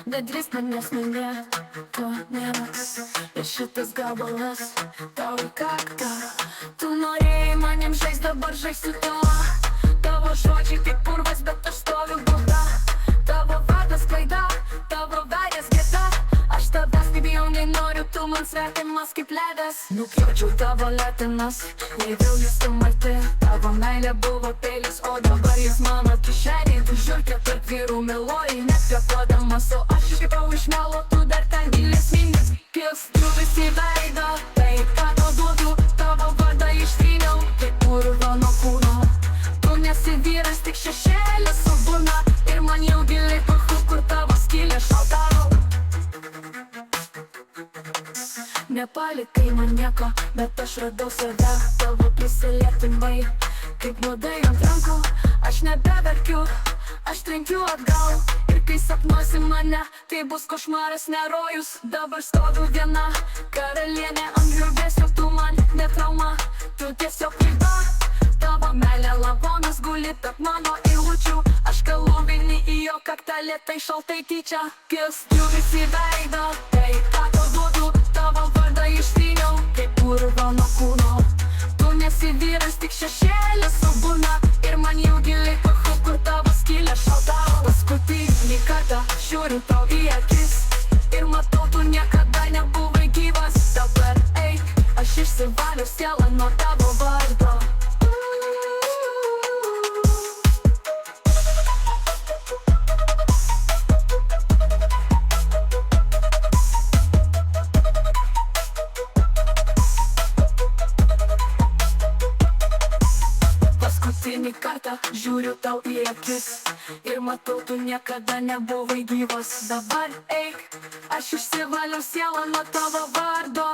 bet drįsk manęs mylėt, to nėra. Ir šitas gabalas tau į kaktą. Tu norėjai manim žaist, dabar žaisiu tuo. Tavo žodžiai kaip purvas, bet aš stoviu būda. Tavo vardas klaida, tavo veidas gėda. Aš tavęs nebijau, nei noriu, tu man svetimas kaip ledas. Nupjaučiau tavo letinas, nei vėl jūs tu marti. Tavo meilė buvo peilis, o dabar jis mano kišenėj. Tu žiūrkė tarp vyrų meluoji, nekvėpuodamas, o aš iškipau iš melo, tu dar ten gilės mintis. Pjaustuvis į veidą, tai ką tau duodu, tavo vardą ištryniau, kaip purvo nuo kūno. Tu nesi vyras, tik šešėlis su burna, ir man jau giliai pachu, kur tavo skylė šaltavo. Nepalikai man nieko, bet aš radau save. Tavo prisilietimai, kaip nuodai ant rankų. Aš nebeverkiu, aš trenkiu atgal. Ir kai sapnuosi mane, tai bus košmaras, ne rojus. Dabar stoviu viena, karalienė ant griuvėsio. Tu man ne trauma, tu tiesiog klaida. Tavo meilė lavonas guli tarp mano eilučių. Aš kalu vieni į jo kaktą lėtai šaltai tyčia. Pjaustuvis į veidą, tai ką tau duodu, tavo vardą ištryniau, kaip purvo nuo kūno. Tu nesi vyras, tik šešėlis su burna, ir man jau giliai pachu, kur tavo skylė šaltavo. Paskutinį kartą žiūriu tau į akis, ir matau, tu niekada nebuvai gyvas. Dabar eik, aš išsivaliu sielą nuo tavo vardo. Paskutinį kartą žiūriu tau į akis, ir matau, tu niekada nebuvai gyvas. Dabar eik, aš išsivaliau sielą nuo tavo vardo.